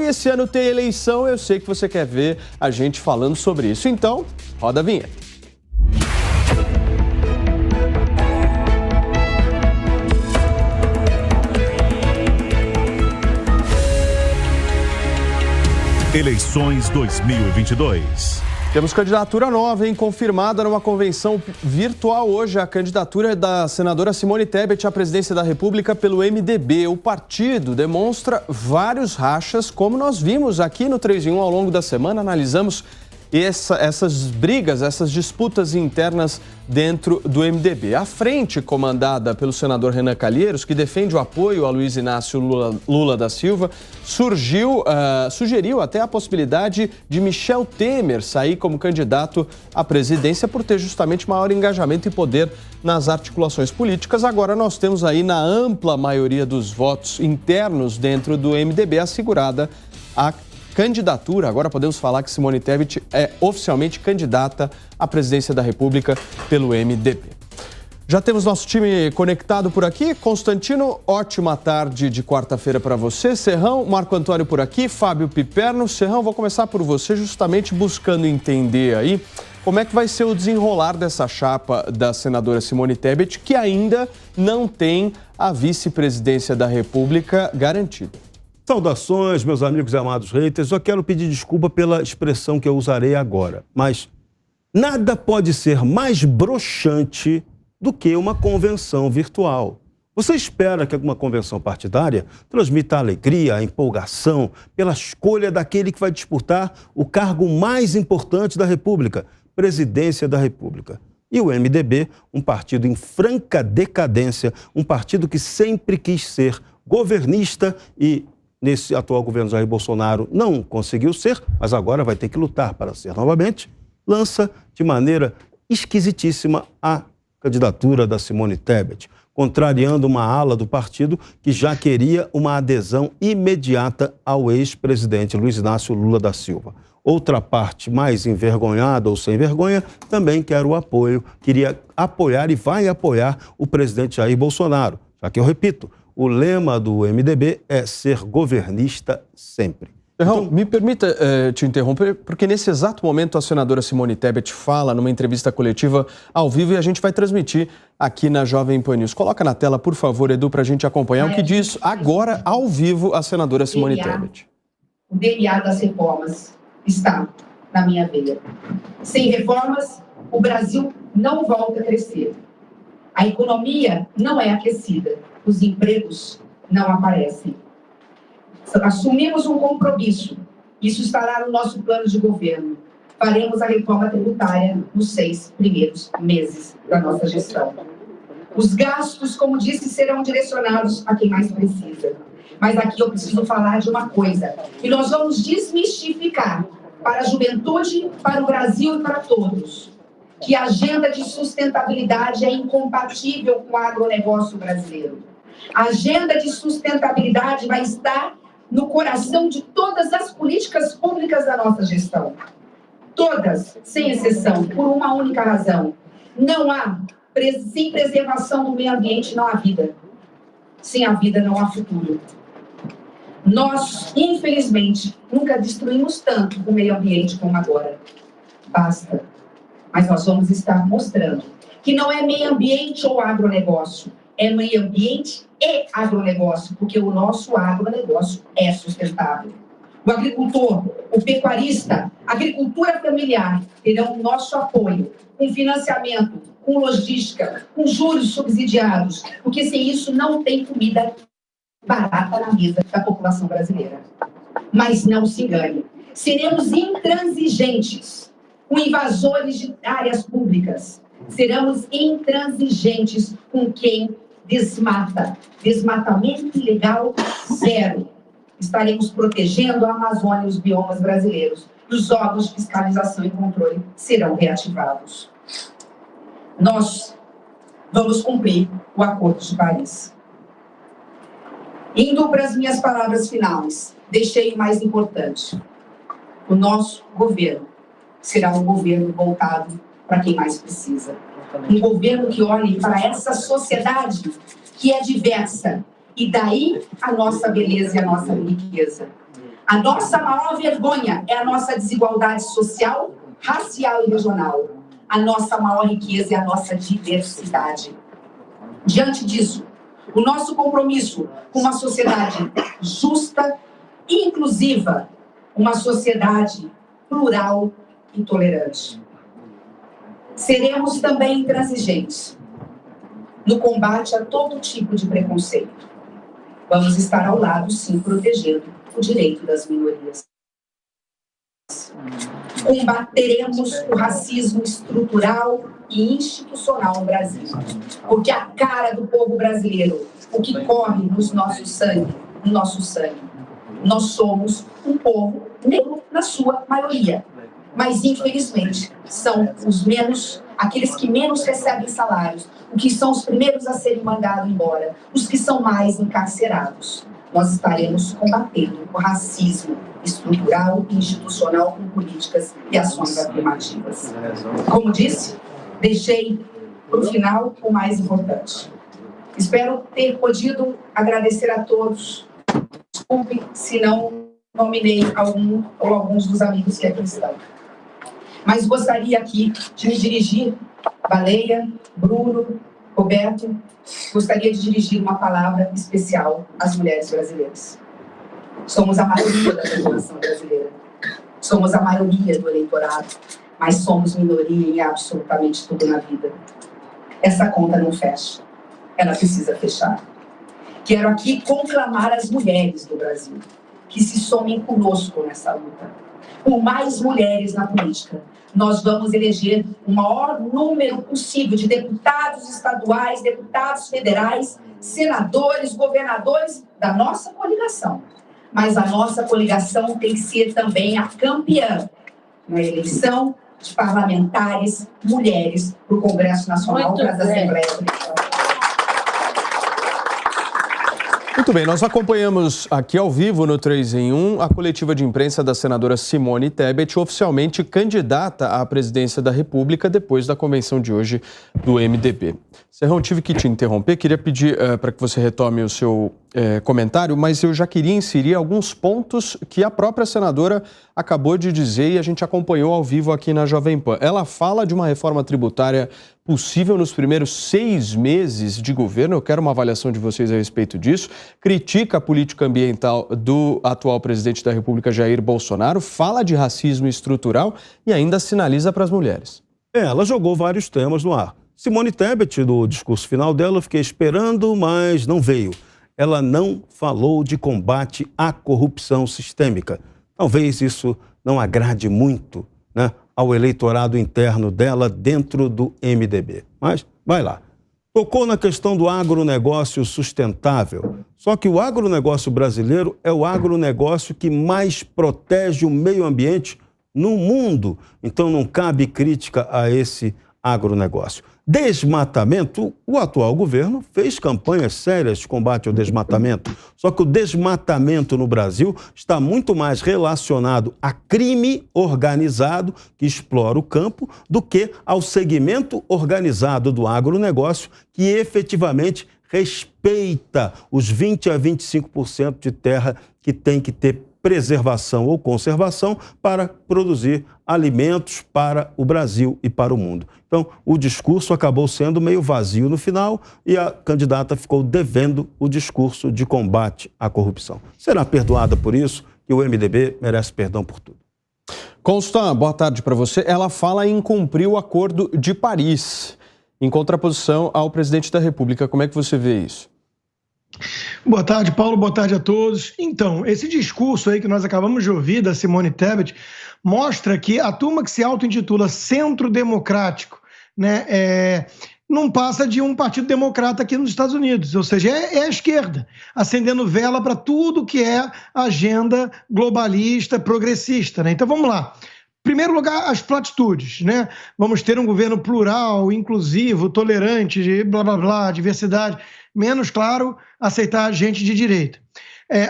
e esse ano tem eleição, eu sei que você quer ver a gente falando sobre isso. Então, roda a vinheta. Eleições 2022. Temos candidatura nova, hein? Confirmada numa convenção virtual hoje, a candidatura da senadora Simone Tebet à presidência da República pelo MDB. O partido demonstra vários rachas, como nós vimos aqui no 3 em 1 ao longo da semana. Analisamos essas brigas, essas disputas internas dentro do MDB. A frente, comandada pelo senador Renan Calheiros, que defende o apoio a Luiz Inácio Lula da Silva, sugeriu até a possibilidade de Michel Temer sair como candidato à presidência por ter justamente maior engajamento e poder nas articulações políticas. Agora nós temos aí, na ampla maioria dos votos internos dentro do MDB, assegurada a candidatura. Agora podemos falar que Simone Tebet é oficialmente candidata à presidência da República pelo MDB. Já temos nosso time conectado por aqui. Constantino, ótima tarde de quarta-feira para você. Serrão, Marco Antônio por aqui, Fábio Piperno. Serrão, vou começar por você, justamente buscando entender aí como é que vai ser o desenrolar dessa chapa da senadora Simone Tebet, que ainda não tem a vice-presidência da República garantida. Saudações, meus amigos e amados haters. Eu quero pedir desculpa pela expressão que eu usarei agora, mas nada pode ser mais broxante do que uma convenção virtual. Você espera que alguma convenção partidária transmita a alegria, a empolgação pela escolha daquele que vai disputar o cargo mais importante da República, presidência da República. E o MDB, um partido em franca decadência, um partido que sempre quis ser governista e nesse atual governo Jair Bolsonaro não conseguiu ser, mas agora vai ter que lutar para ser novamente, lança de maneira esquisitíssima a candidatura da Simone Tebet, contrariando uma ala do partido que já queria uma adesão imediata ao ex-presidente Luiz Inácio Lula da Silva. Outra parte mais envergonhada ou sem vergonha também quer o apoio, queria apoiar e vai apoiar o presidente Jair Bolsonaro, já que eu repito, o lema do MDB é ser governista sempre. Serrão, então, me permita te interromper, porque nesse exato momento a senadora Simone Tebet fala numa entrevista coletiva ao vivo e a gente vai transmitir aqui na Jovem Pan News. Coloca na tela, por favor, Edu, para a gente acompanhar o que diz agora ao vivo a senadora Simone Tebet. O DNA das reformas está na minha veia. Sem reformas, o Brasil não volta a crescer. A economia não é aquecida. Os empregos não aparecem. Assumimos um compromisso. Isso estará no nosso plano de governo. Faremos a reforma tributária nos 6 primeiros meses da nossa gestão. Os gastos, como disse, serão direcionados a quem mais precisa. Mas aqui eu preciso falar de uma coisa, que nós vamos desmistificar para a juventude, para o Brasil e para todos, que a agenda de sustentabilidade é incompatível com o agronegócio brasileiro. A agenda de sustentabilidade vai estar no coração de todas as políticas públicas da nossa gestão. Todas, sem exceção, por uma única razão. Sem preservação do meio ambiente não há vida. Sem a vida não há futuro. Nós, infelizmente, nunca destruímos tanto o meio ambiente como agora. Basta. Mas nós vamos estar mostrando que não é meio ambiente ou agronegócio, é meio ambiente e agronegócio, porque o nosso agronegócio é sustentável. O agricultor, o pecuarista, a agricultura familiar terão o nosso apoio, com financiamento, com logística, com juros subsidiados, porque sem isso não tem comida barata na mesa da população brasileira. Mas não se engane, seremos intransigentes com invasores de áreas públicas, seremos intransigentes com quem desmata. Desmatamento ilegal zero. Estaremos protegendo a Amazônia e os biomas brasileiros. E os órgãos de fiscalização e controle serão reativados. Nós vamos cumprir o Acordo de Paris. Indo para as minhas palavras finais, deixei o mais importante. O nosso governo será um governo voltado para quem mais precisa. Um governo que olhe para essa sociedade que é diversa. E daí a nossa beleza e a nossa riqueza. A nossa maior vergonha é a nossa desigualdade social, racial e regional. A nossa maior riqueza é a nossa diversidade. Diante disso, o nosso compromisso com uma sociedade justa e inclusiva, uma sociedade plural e tolerante. Seremos também intransigentes no combate a todo tipo de preconceito. Vamos estar ao lado, sim, protegendo o direito das minorias. Combateremos o racismo estrutural e institucional no Brasil, porque a cara do povo brasileiro, o que corre no nosso sangue, nós somos um povo negro na sua maioria, mas infelizmente são aqueles que menos recebem salários, os que são os primeiros a serem mandados embora, os que são mais encarcerados. Nós estaremos combatendo o racismo estrutural e institucional com políticas e ações afirmativas. Como disse, deixei para o final o mais importante. Espero ter podido agradecer a todos. Desculpe se não nominei alguns dos amigos que aqui estão. Mas gostaria aqui de me dirigir, Baleia, Bruno, Roberto, gostaria de dirigir uma palavra especial às mulheres brasileiras. Somos a maioria da população brasileira. Somos a maioria do eleitorado, mas somos minoria em absolutamente tudo na vida. Essa conta não fecha. Ela precisa fechar. Quero aqui conclamar as mulheres do Brasil que se somem conosco nessa luta. Por mais mulheres na política, nós vamos eleger o maior número possível de deputados estaduais, deputados federais, senadores, governadores da nossa coligação. Mas a nossa coligação tem que ser também a campeã na eleição de parlamentares mulheres para o Congresso Nacional, para as Assembleias Legislativas. Muito bem, nós acompanhamos aqui ao vivo no 3 em 1 a coletiva de imprensa da senadora Simone Tebet, oficialmente candidata à presidência da República depois da convenção de hoje do MDB. Serrão, tive que te interromper, queria pedir para que você retome o seu comentário, mas eu já queria inserir alguns pontos que a própria senadora acabou de dizer e a gente acompanhou ao vivo aqui na Jovem Pan. Ela fala de uma reforma tributária possível nos primeiros 6 meses de governo. Eu quero uma avaliação de vocês a respeito disso. Critica a política ambiental do atual presidente da República, Jair Bolsonaro, fala de racismo estrutural e ainda sinaliza para as mulheres. Ela jogou vários temas no ar. Simone Tebet, no discurso final dela, eu fiquei esperando, mas não veio. Ela não falou de combate à corrupção sistêmica. Talvez isso não agrade muito, né, ao eleitorado interno dela dentro do MDB. Mas vai lá. Tocou na questão do agronegócio sustentável. Só que o agronegócio brasileiro é o agronegócio que mais protege o meio ambiente no mundo. Então não cabe crítica a esse agronegócio. Desmatamento, o atual governo fez campanhas sérias de combate ao desmatamento. Só que o desmatamento no Brasil está muito mais relacionado a crime organizado que explora o campo do que ao segmento organizado do agronegócio que efetivamente respeita os 20% a 25% de terra que tem que ter preservação ou conservação para produzir alimentos para o Brasil e para o mundo. Então, o discurso acabou sendo meio vazio no final e a candidata ficou devendo o discurso de combate à corrupção. Será perdoada por isso e o MDB merece perdão por tudo. Constant, boa tarde para você. Ela fala em cumprir o Acordo de Paris, em contraposição ao presidente da República. Como é que você vê isso? Boa tarde, Paulo. Boa tarde a todos. Então, esse discurso aí que nós acabamos de ouvir da Simone Tebet mostra que a turma que se auto-intitula Centro Democrático, né, não passa de um partido democrata aqui nos Estados Unidos, ou seja, é a esquerda, acendendo vela para tudo que é agenda globalista, progressista, né? Então vamos lá. Em primeiro lugar, as platitudes, né? Vamos ter um governo plural, inclusivo, tolerante, de blá blá blá, diversidade. Menos, claro, aceitar gente de direita.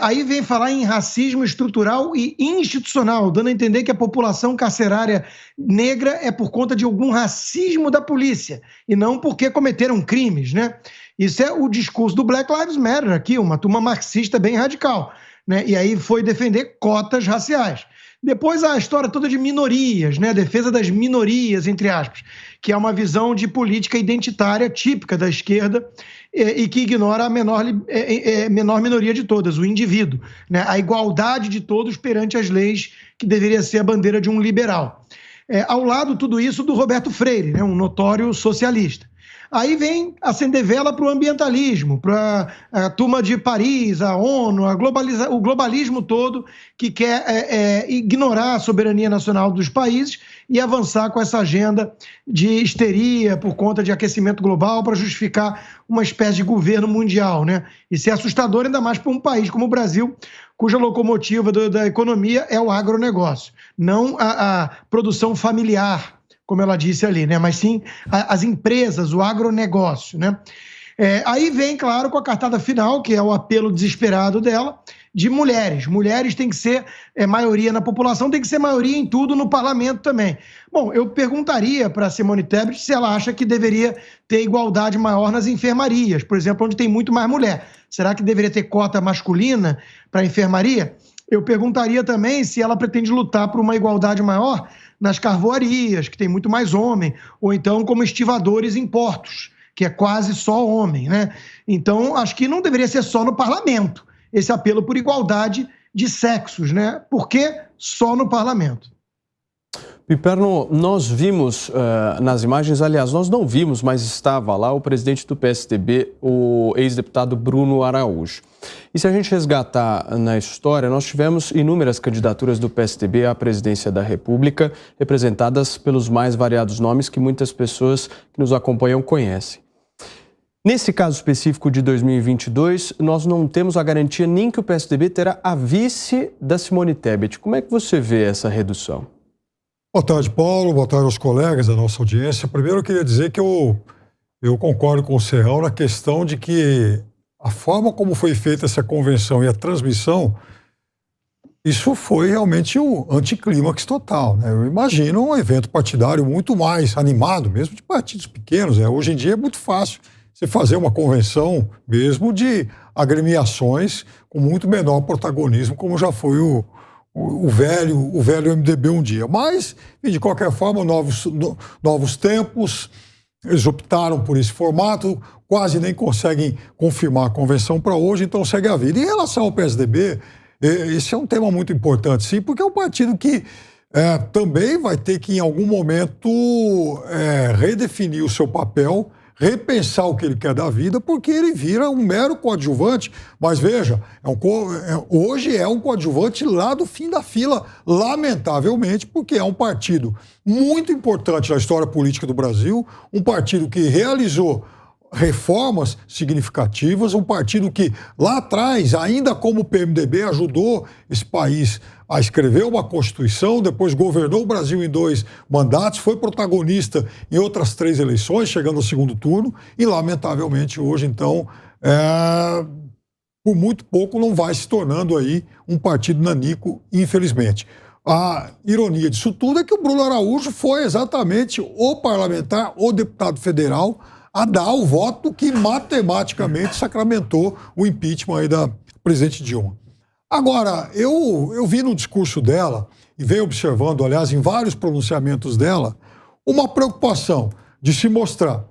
Aí vem falar em racismo estrutural e institucional, dando a entender que a população carcerária negra é por conta de algum racismo da polícia e não porque cometeram crimes, né? Isso é o discurso do Black Lives Matter aqui, uma turma marxista bem radical. né? E aí foi defender cotas raciais. Depois a história toda de minorias, né? Defesa das minorias, entre aspas, que é uma visão de política identitária típica da esquerda e que ignora a menor minoria de todas, o indivíduo, né? A igualdade de todos perante as leis, que deveria ser a bandeira de um liberal. Ao lado, tudo isso, do Roberto Freire, né? Um notório socialista. Aí vem acender vela para o ambientalismo, para a turma de Paris, a ONU, o globalismo todo, que quer ignorar a soberania nacional dos países e avançar com essa agenda de histeria por conta de aquecimento global para justificar uma espécie de governo mundial, né? Isso é assustador, ainda mais para um país como o Brasil, cuja locomotiva da economia é o agronegócio, não a produção familiar, como ela disse ali, né? Mas sim as empresas, o agronegócio, né? Aí vem, claro, com a cartada final, que é o apelo desesperado dela, de mulheres. Mulheres têm que ser maioria na população, tem que ser maioria em tudo, no parlamento também. Bom, eu perguntaria para a Simone Tebet se ela acha que deveria ter igualdade maior nas enfermarias, por exemplo, onde tem muito mais mulher. Será que deveria ter cota masculina para a enfermaria? Eu perguntaria também se ela pretende lutar por uma igualdade maior nas carvoarias, que tem muito mais homem, ou então como estivadores em portos, que é quase só homem, né? Então, acho que não deveria ser só no parlamento esse apelo por igualdade de sexos, né? Por que só no parlamento? Piperno, nós vimos nas imagens, aliás, nós não vimos, mas estava lá o presidente do PSDB, o ex-deputado Bruno Araújo. E se a gente resgatar na história, nós tivemos inúmeras candidaturas do PSDB à presidência da República, representadas pelos mais variados nomes que muitas pessoas que nos acompanham conhecem. Nesse caso específico de 2022, nós não temos a garantia nem que o PSDB terá a vice da Simone Tebet. Como é que você vê essa redução? Boa tarde, Paulo. Boa tarde aos colegas da nossa audiência. Primeiro, eu queria dizer que eu concordo com o Serrão na questão de que a forma como foi feita essa convenção e a transmissão, isso foi realmente um anticlímax total, né? Eu imagino um evento partidário muito mais animado, mesmo de partidos pequenos, né? Hoje em dia é muito fácil você fazer uma convenção mesmo de agremiações com muito menor protagonismo, como já foi o velho MDB um dia. Mas, de qualquer forma, novos tempos, eles optaram por esse formato, quase nem conseguem confirmar a convenção para hoje, então segue a vida. Em relação ao PSDB, esse é um tema muito importante, sim, porque é um partido que também vai ter que, em algum momento, redefinir o seu papel, repensar o que ele quer da vida, porque ele vira um mero coadjuvante. Mas veja, hoje é um coadjuvante lá do fim da fila, lamentavelmente, porque é um partido muito importante na história política do Brasil, um partido que realizou reformas significativas, um partido que lá atrás, ainda como PMDB, ajudou esse país a escrever uma Constituição, depois governou o Brasil em 2 mandatos, foi protagonista em outras 3 eleições, chegando ao segundo turno, e lamentavelmente hoje, então, por muito pouco não vai se tornando aí um partido nanico, infelizmente. A ironia disso tudo é que o Bruno Araújo foi exatamente o parlamentar, o deputado federal, a dar o voto que matematicamente sacramentou o impeachment aí da presidente Dilma. Agora, eu vi no discurso dela, e venho observando, aliás, em vários pronunciamentos dela, uma preocupação de se mostrar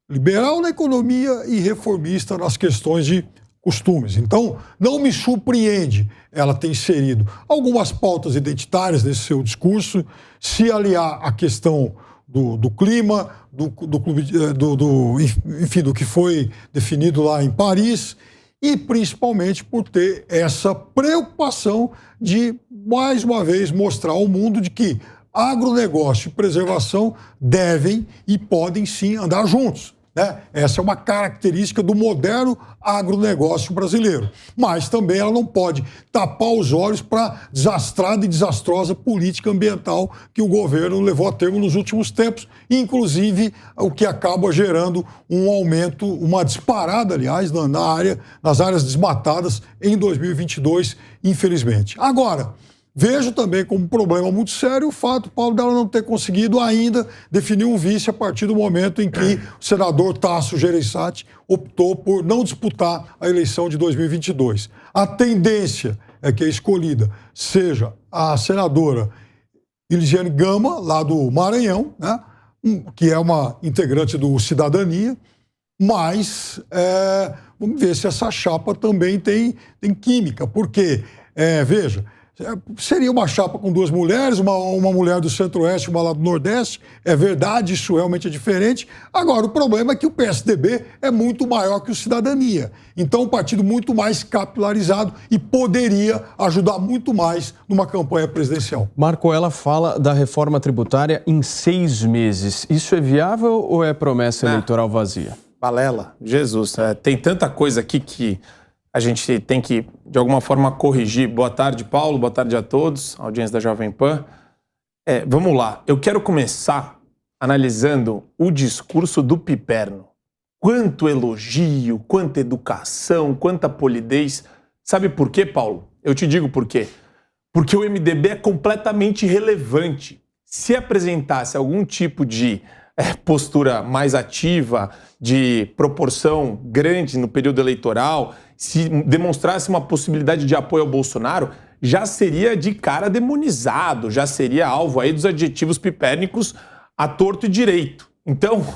liberal na economia e reformista nas questões de costumes. Então, não me surpreende ela ter inserido algumas pautas identitárias nesse seu discurso, se aliar à questão do clima, enfim, do que foi definido lá em Paris, e principalmente por ter essa preocupação de, mais uma vez, mostrar ao mundo de que agronegócio e preservação devem e podem sim andar juntos, né? Essa é uma característica do moderno agronegócio brasileiro. Mas também ela não pode tapar os olhos para a desastrada e desastrosa política ambiental que o governo levou a termo nos últimos tempos, inclusive o que acaba gerando um aumento, uma disparada, aliás, nas áreas desmatadas em 2022, infelizmente. Agora, vejo também como um problema muito sério o fato, Paulo, dela não ter conseguido ainda definir um vice a partir do momento em que o senador Tasso Gereissati optou por não disputar a eleição de 2022. A tendência que é escolhida seja a senadora Elisiane Gama, lá do Maranhão, né? Que é uma integrante do Cidadania, mas vamos ver se essa chapa também tem química, porque, veja, seria uma chapa com duas mulheres, uma mulher do Centro-Oeste, uma lá do Nordeste, é verdade, isso realmente é diferente. Agora, o problema é que o PSDB é muito maior que o Cidadania, então um partido muito mais capilarizado e poderia ajudar muito mais numa campanha presidencial. Marco, ela fala da reforma tributária em 6 meses. Isso é viável ou é promessa eleitoral vazia? Balela, Jesus, tem tanta coisa aqui que a gente tem que, de alguma forma, corrigir. Boa tarde, Paulo. Boa tarde a todos, audiência da Jovem Pan. Vamos lá. Eu quero começar analisando o discurso do Piperno. Quanto elogio, quanta educação, quanta polidez. Sabe por quê, Paulo? Eu te digo por quê. Porque o MDB é completamente irrelevante. Se apresentasse algum tipo de postura mais ativa, de proporção grande no período eleitoral, se demonstrasse uma possibilidade de apoio ao Bolsonaro, já seria de cara demonizado, já seria alvo aí dos adjetivos pipérnicos à torto e direito. Então,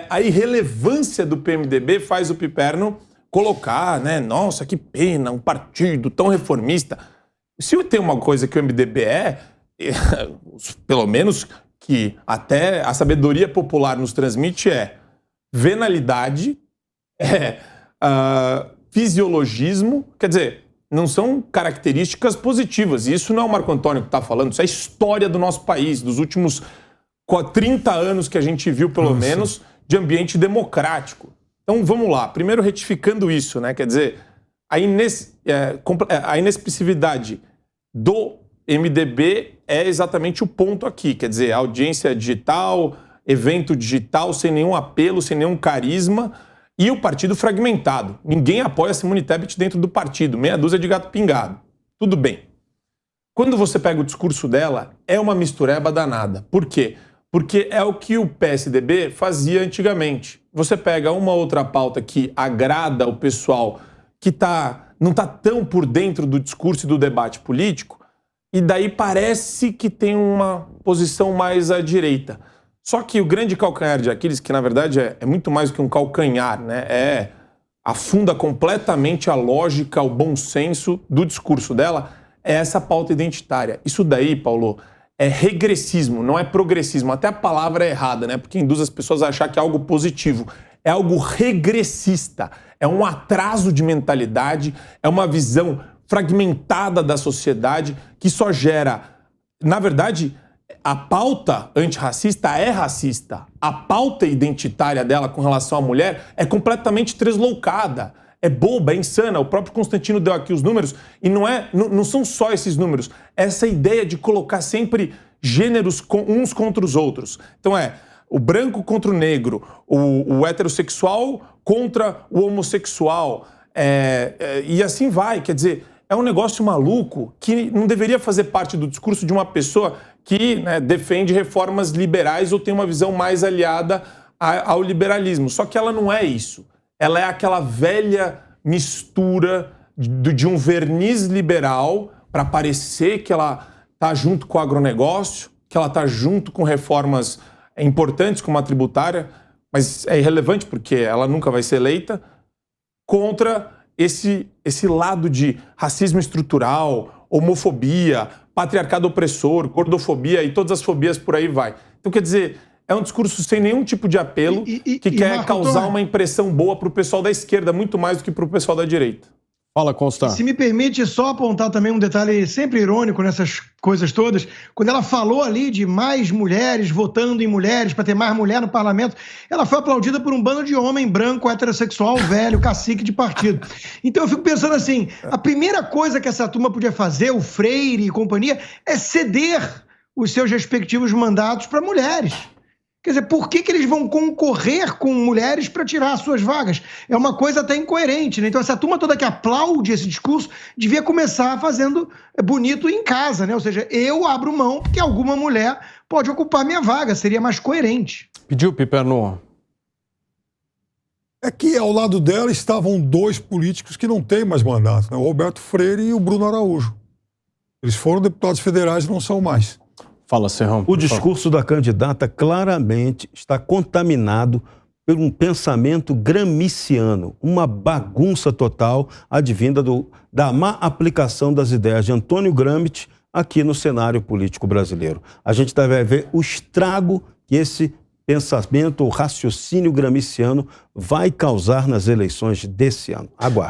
a irrelevância do PMDB faz o Piperno colocar, né, nossa, que pena, um partido tão reformista. Se tem uma coisa que o MDB pelo menos que até a sabedoria popular nos transmite venalidade, fisiologismo, quer dizer, não são características positivas. E isso não é o Marco Antônio que está falando, isso é a história do nosso país, dos últimos 30 anos que a gente viu, pelo menos, de ambiente democrático. Então, vamos lá. Primeiro, retificando isso, né? Quer dizer, a inexpressividade do MDB é exatamente o ponto aqui. Quer dizer, audiência digital, evento digital, sem nenhum apelo, sem nenhum carisma, e o partido fragmentado. Ninguém apoia a Simone Tebet dentro do partido, meia dúzia de gato pingado. Tudo bem. Quando você pega o discurso dela, é uma mistureba danada. Por quê? Porque é o que o PSDB fazia antigamente. Você pega uma outra pauta que agrada o pessoal que não está tão por dentro do discurso e do debate político, e daí parece que tem uma posição mais à direita. Só que o grande calcanhar de Aquiles, que na verdade é muito mais do que um calcanhar, né? Afunda completamente a lógica, o bom senso do discurso dela, é essa pauta identitária. Isso daí, Paulo, é regressismo, não é progressismo. Até a palavra é errada, né? Porque induz as pessoas a achar que é algo positivo. É algo regressista, é um atraso de mentalidade, é uma visão fragmentada da sociedade que só gera... Na verdade, a pauta antirracista é racista. A pauta identitária dela com relação à mulher é completamente tresloucada. É boba, é insana. O próprio Constantino deu aqui os números e não são só esses números. Essa ideia de colocar sempre gêneros uns contra os outros. Então o branco contra o negro, o heterossexual contra o homossexual. E assim vai. Quer dizer, é um negócio maluco que não deveria fazer parte do discurso de uma pessoa que, né, defende reformas liberais ou tem uma visão mais aliada ao liberalismo. Só que ela não é isso. Ela é aquela velha mistura de um verniz liberal para parecer que ela está junto com o agronegócio, que ela está junto com reformas importantes como a tributária, mas é irrelevante porque ela nunca vai ser eleita, contra esse lado de racismo estrutural, homofobia, patriarcado opressor, gordofobia e todas as fobias por aí vai. Então, quer dizer, é um discurso sem nenhum tipo de apelo que quer Marco causar Antônio, uma impressão boa para o pessoal da esquerda, muito mais do que para o pessoal da direita. Fala, Constant. Se me permite só apontar também um detalhe sempre irônico nessas coisas todas, quando ela falou ali de mais mulheres votando em mulheres, para ter mais mulher no parlamento, ela foi aplaudida por um bando de homem branco, heterossexual, velho, cacique de partido. Então eu fico pensando assim, a primeira coisa que essa turma podia fazer, o Freire e companhia, é ceder os seus respectivos mandatos para mulheres. Quer dizer, por que eles vão concorrer com mulheres para tirar suas vagas? É uma coisa até incoerente, né? Então essa turma toda que aplaude esse discurso devia começar fazendo bonito em casa, né? Ou seja, eu abro mão porque alguma mulher pode ocupar minha vaga, seria mais coerente. Pediu, Piperno? É que ao lado dela estavam dois políticos que não têm mais mandato, né? O Roberto Freire e o Bruno Araújo. Eles foram deputados federais e não são mais. Fala, Serrão. O discurso da candidata claramente está contaminado por um pensamento gramsciano, uma bagunça total advinda da má aplicação das ideias de Antônio Gramsci aqui no cenário político brasileiro. A gente deve ver o estrago que esse pensamento ou raciocínio gramsciano vai causar nas eleições desse ano. Aguarde.